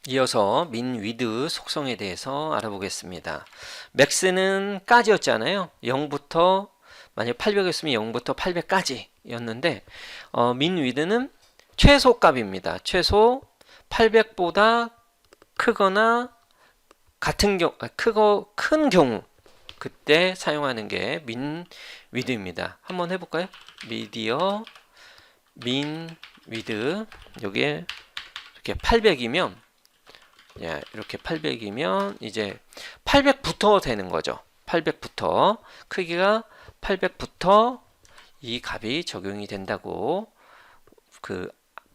이어서 민 위드 속성에 대해서 알아보겠습니다. 맥스는 까지였잖아요. 0부터 만약 800이었으면 0부터 800까지였는데 민 위드는 최소값입니다. 최소 800보다 크거나 같은 경우 큰 경우 그때 사용하는 게 민 위드입니다. 한번 해볼까요? 미디어 민 위드 여기에 이렇게 800이면 이렇게 800이면 이제 800부터 되는 거죠. 800부터 크기가 800부터 이 값이 적용이 된다고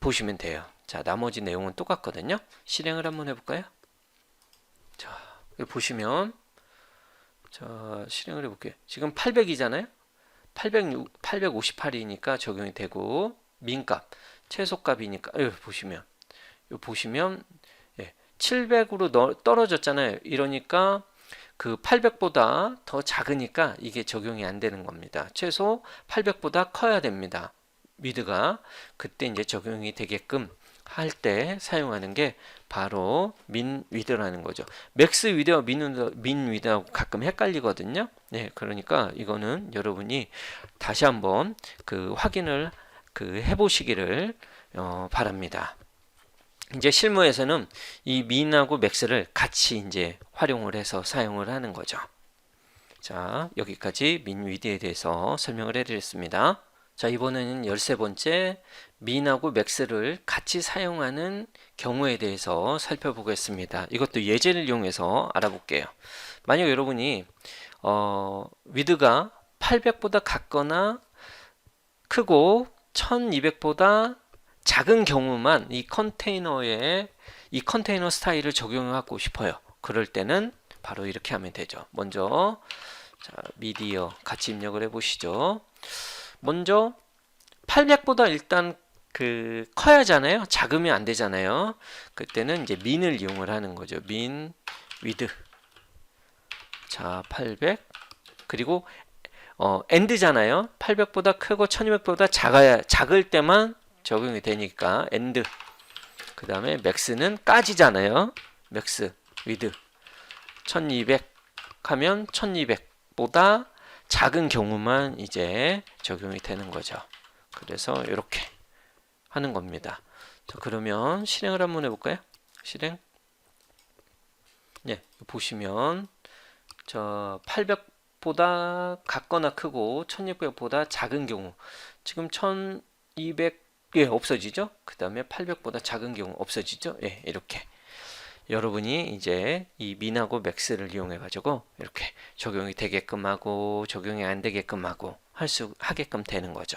보시면 돼요. 자, 나머지 내용은 똑같거든요. 실행을 한번 해볼까요? 자, 여기 보시면 자, 실행을 해볼게요. 지금 800이잖아요. 858이니까 적용이 되고 민값, 최소값이니까 여기 보시면 700으로 떨어졌잖아요. 이러니까 그 800보다 더 작으니까 이게 적용이 안 되는 겁니다. 최소 800보다 커야 됩니다. 위드가 그때 이제 적용이 되게끔 할 때 사용하는 게 바로 민 위드라는 거죠. 맥스 위드와 민 위드하고 가끔 헷갈리거든요. 네, 그러니까 이거는 여러분이 다시 한번 확인을 해보시기를 바랍니다. 이제 실무에서는 이 민하고 맥스를 같이 이제 활용을 해서 사용을 하는 거죠. 자, 여기까지 민 위드에 대해서 설명을 해드렸습니다. 자, 이번에는 13번째 민하고 맥스를 같이 사용하는 경우에 대해서 살펴보겠습니다. 이것도 예제를 이용해서 알아볼게요. 만약 여러분이 위드가 800보다 같거나 크고 1200보다 작은 경우만 이 컨테이너 스타일을 적용하고 싶어요. 그럴 때는 바로 이렇게 하면 되죠. 먼저 자, 미디어 같이 입력을 해 보시죠. 먼저 800보다 일단 커야 하잖아요. 작으면 안 되잖아요. 그때는 이제 민을 이용을 하는 거죠. 민 위드. 자, 800 그리고 엔드잖아요. 800보다 크고 1200보다 작을 때만 적용이 되니까 엔드. 그 다음에 맥스는 까지잖아요. 맥스 위드 1200 하면 1200보다 작은 경우만 이제 적용이 되는 거죠. 그래서 이렇게 하는 겁니다. 자, 그러면 실행을 한번 해볼까요? 실행. 네, 보시면 저 800보다 같거나 크고 1600보다 작은 경우 지금 1200 없어지죠. 그 다음에 800보다 작은 경우 없어지죠. 예, 이렇게 여러분이 이제 이 민하고 맥스를 이용해 가지고 이렇게 적용이 되게끔 하고 적용이 안 되게끔 하고 하게끔 되는 거죠.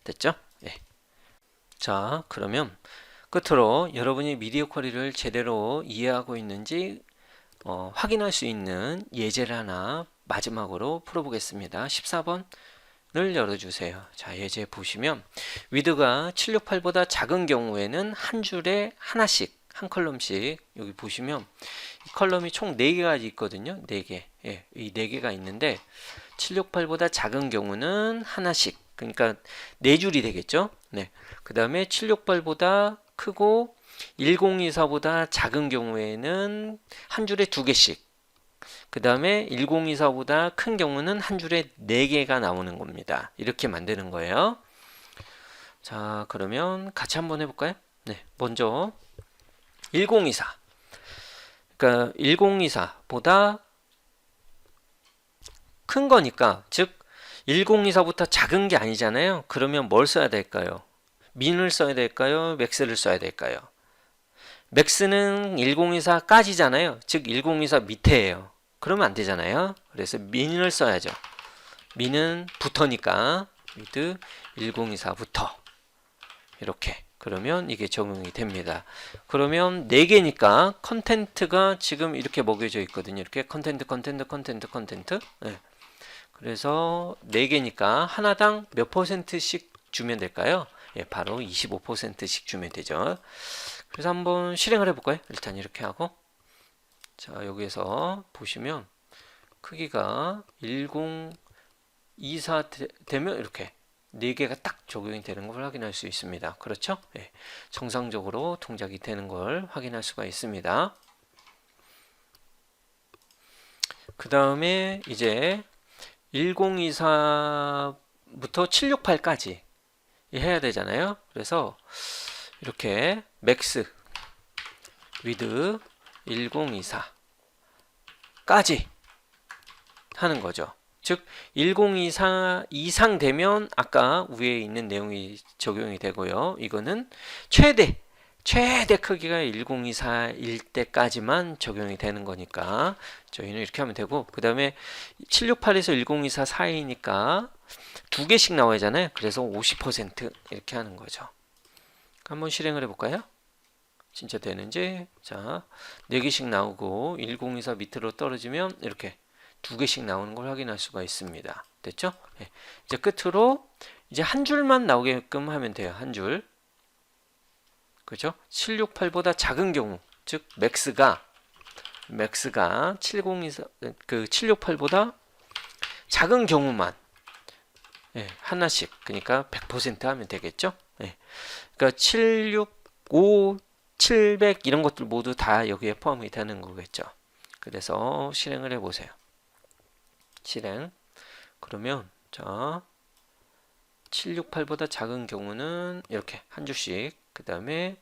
됐죠? 예. 자, 그러면 끝으로 여러분이 미디어 쿼리를 제대로 이해하고 있는지 확인할 수 있는 예제를 하나 마지막으로 풀어보겠습니다. 14번 을 열어주세요. 자, 예제 보시면 위드가 768보다 작은 경우에는 한 줄에 하나씩 한 컬럼씩 여기 보시면 이 컬럼이 총 4개가 있거든요. 4개. 예, 이 4개가 있는데 768보다 작은 경우는 하나씩. 그러니까 4줄이 되겠죠. 네. 그 다음에 768보다 크고 1024보다 작은 경우에는 한 줄에 2개씩. 그 다음에 1024보다 큰 경우는 한 줄에 4개가 나오는 겁니다. 이렇게 만드는 거예요. 자, 그러면 같이 한번 해볼까요? 네, 먼저 1024. 그러니까 1024보다 큰 거니까, 즉 1024부터 작은 게 아니잖아요. 그러면 뭘 써야 될까요? 민을 써야 될까요? 맥스를 써야 될까요? 맥스는 1024까지잖아요. 즉 1024 밑에예요. 그러면 안 되잖아요. 그래서 민을 써야죠. 민은 부터니까 with 1024부터 이렇게 그러면 이게 적용이 됩니다. 그러면 4개니까 컨텐트가 지금 이렇게 먹여져 있거든요. 이렇게 컨텐트 네. 그래서 4개니까 하나당 몇 %씩 주면 될까요? 예, 바로 25%씩 주면 되죠. 그래서 한번 실행을 해볼까요? 일단 이렇게 하고 자, 여기에서 보시면 크기가 1024 되면 이렇게 4개가 딱 적용이 되는 걸 확인할 수 있습니다. 그렇죠? 예, 정상적으로 동작이 되는 걸 확인할 수가 있습니다. 그 다음에 이제 1024부터 768까지 해야 되잖아요. 그래서 이렇게 맥스 위드 1024까지 하는 거죠. 즉 1024 이상 되면 아까 위에 있는 내용이 적용이 되고요. 이거는 최대 크기가 1024일 때까지만 적용이 되는 거니까 저희는 이렇게 하면 되고, 그 다음에 768에서 1024 사이니까 2개씩 나와야잖아요. 그래서 50% 이렇게 하는 거죠. 한번 실행을 해볼까요? 진짜 되는지. 자, 4개씩 나오고 1024 밑으로 떨어지면 이렇게 2개씩 나오는 걸 확인할 수가 있습니다. 됐죠? 네. 이제 끝으로 이제 한 줄만 나오게끔 하면 돼요. 한 줄. 그죠? 768보다 작은 경우, 즉 맥스가 704 그 768보다 작은 경우만 하나씩, 그러니까 100% 하면 되겠죠? 그러니까 765, 700 이런 것들 모두 다 여기에 포함이 되는 거겠죠. 그래서 실행을 해보세요. 실행. 그러면 자 768보다 작은 경우는 이렇게 한 줄씩, 그 다음에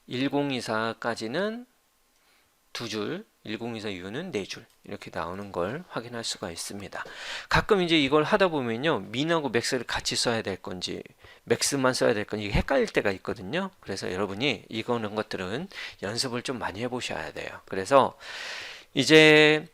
1024까지는 2줄, 1024U는 4줄 이렇게 나오는 걸 확인할 수가 있습니다. 가끔 이제 이걸 하다 보면요, 민하고 맥스를 같이 써야 될 건지 맥스만 써야 될 건지 헷갈릴 때가 있거든요. 그래서 여러분이 이런 것들은 연습을 좀 많이 해보셔야 돼요. 그래서 이제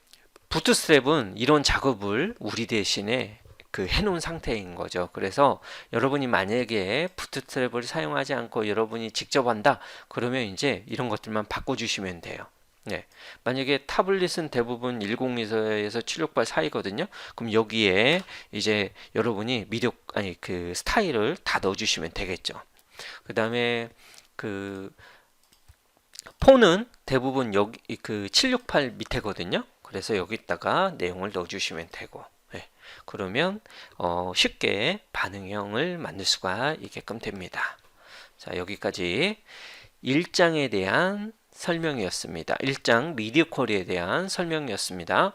부트스트랩은 이런 작업을 우리 대신에 해놓은 상태인 거죠. 그래서 여러분이 만약에 부트스트랩을 사용하지 않고 여러분이 직접 한다, 그러면 이제 이런 것들만 바꿔주시면 돼요. 네. 만약에 타블릿은 대부분 1024에서 768 사이거든요. 그럼 여기에 이제 여러분이 스타일을 다 넣어주시면 되겠죠. 그 다음에 폰은 대부분 여기 768 밑에거든요. 그래서 여기다가 내용을 넣어주시면 되고, 그러면 쉽게 반응형을 만들 수가 있게끔 됩니다. 자, 여기까지 1장에 대한 설명이었습니다. 1장 미디어 쿼리에 대한 설명이었습니다.